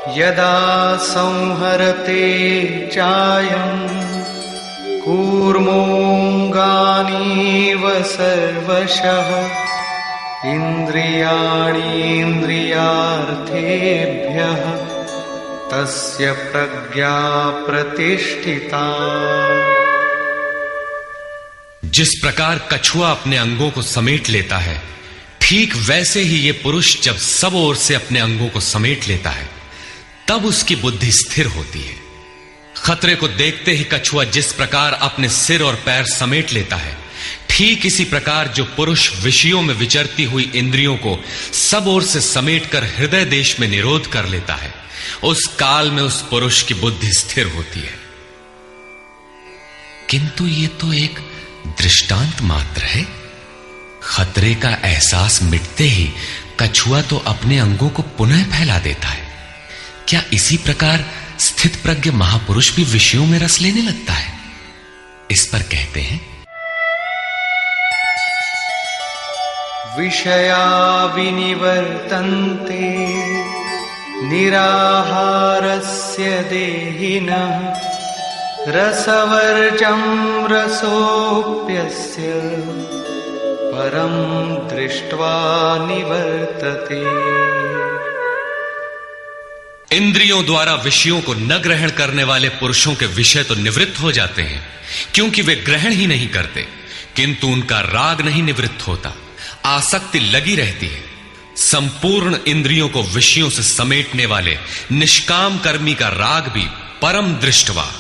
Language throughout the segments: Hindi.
यदा संहरते चायं कूर्मोऽङ्गानीव सर्वशः इन्द्रियाणीन्द्रियार्थेभ्यः तस्य प्रज्ञा प्रतिष्ठिता। जिस प्रकार कछुआ अपने अंगों को समेट लेता है, ठीक वैसे ही ये पुरुष जब सब ओर से अपने अंगों को समेट लेता है तब उसकी बुद्धि स्थिर होती है। खतरे को देखते ही कछुआ जिस प्रकार अपने सिर और पैर समेट लेता है, ठीक इसी प्रकार जो पुरुष विषयों में विचरती हुई इंद्रियों को सब ओर से समेटकर हृदय देश में निरोध कर लेता है, उस काल में उस पुरुष की बुद्धि स्थिर होती है। किंतु ये तो एक दृष्टांत मात्र है। खतरे का एहसास मिटते ही कछुआ तो अपने अंगों को पुनः फैला देता है। क्या इसी प्रकार स्थित प्रज्ञ महापुरुष भी विषयों में रस लेने लगता है? इस पर कहते हैं, विषया विनिवर्तन्ते निराहारस्य देहिनः रसवर्जं रसोऽप्यस्य परं दृष्ट्वा निवर्तते। इंद्रियों द्वारा विषयों को न ग्रहण करने वाले पुरुषों के विषय तो निवृत्त हो जाते हैं, क्योंकि वे ग्रहण ही नहीं करते, किंतु उनका राग नहीं निवृत्त होता, आसक्ति लगी रहती है। संपूर्ण इंद्रियों को विषयों से समेटने वाले निष्काम कर्मी का राग भी परम दृष्टवा,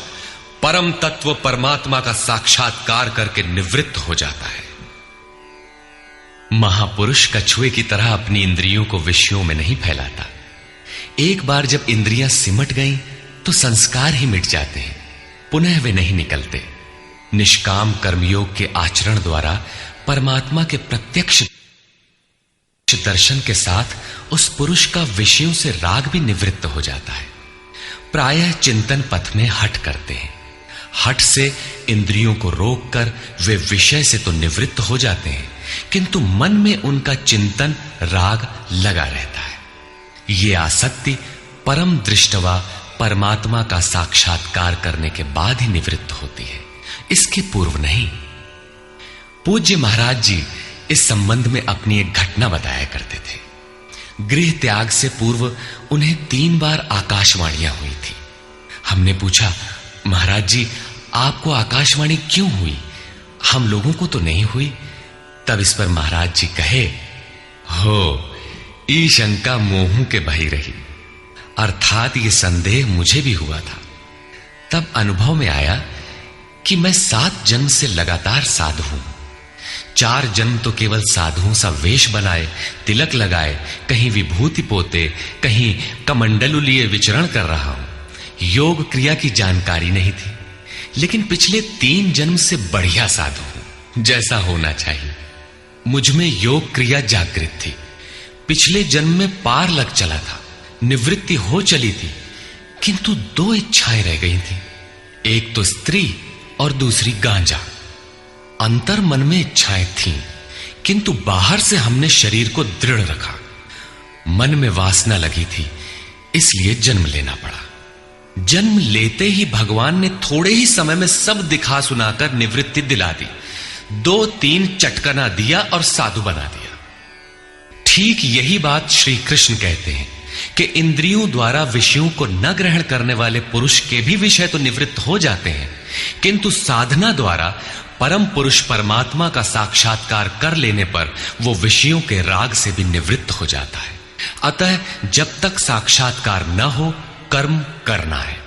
परम तत्व परमात्मा का साक्षात्कार करके निवृत्त हो जाता है। महापुरुष कछुए की तरह अपनी इंद्रियों को विषयों में नहीं फैलाता। एक बार जब इंद्रियां सिमट गईं तो संस्कार ही मिट जाते हैं, पुनः वे नहीं निकलते। निष्काम कर्मयोग के आचरण द्वारा परमात्मा के प्रत्यक्ष दर्शन के साथ उस पुरुष का विषयों से राग भी निवृत्त हो जाता है। प्रायः चिंतन पथ में हठ करते हैं। हठ से इंद्रियों को रोककर वे विषय से तो निवृत्त हो जाते हैं, किंतु मन में उनका चिंतन राग लगा रहता है। ये आसक्ति परम दृष्टवा परमात्मा का साक्षात्कार करने के बाद ही निवृत्त होती है, इसके पूर्व नहीं। पूज्य महाराज जी इस संबंध में अपनी एक घटना बताया करते थे। गृह त्याग से पूर्व उन्हें 3 बार आकाशवाणियां हुई थी। हमने पूछा, महाराज जी आपको आकाशवाणी क्यों हुई, हम लोगों को तो नहीं हुई? तब इस पर महाराज जी कहे, हो ई शंका मोहू के बही रही, अर्थात ये संदेह मुझे भी हुआ था। तब अनुभव में आया कि मैं 7 जन्म से लगातार साधु हूं। 4 जन्म तो केवल साधुओं सा वेश बनाए, तिलक लगाए, कहीं विभूति पोते, कहीं कमंडलु लिए विचरण कर रहा हूं। योग क्रिया की जानकारी नहीं थी, लेकिन पिछले 3 जन्म से बढ़िया साधु हूं, जैसा होना चाहिए। मुझ में योग क्रिया जागृत थी। पिछले जन्म में पार लग चला था, निवृत्ति हो चली थी, किंतु 2 इच्छाएं रह गई थी, एक तो स्त्री और दूसरी गांजा। अंतर मन में इच्छाएं थीं, किंतु बाहर से हमने शरीर को दृढ़ रखा। मन में वासना लगी थी, इसलिए जन्म लेना पड़ा। जन्म लेते ही भगवान ने थोड़े ही समय में सब दिखा सुनाकर निवृत्ति दिला दी। 2-3 चटकना दिया और साधु बना दिया। ठीक यही बात श्री कृष्ण कहते हैं कि इंद्रियों द्वारा विषयों को न ग्रहण करने वाले पुरुष के भी विषय तो निवृत्त हो जाते हैं, किंतु साधना द्वारा परम पुरुष परमात्मा का साक्षात्कार कर लेने पर वो विषयों के राग से भी निवृत्त हो जाता है। अतः जब तक साक्षात्कार न हो कर्म करना है।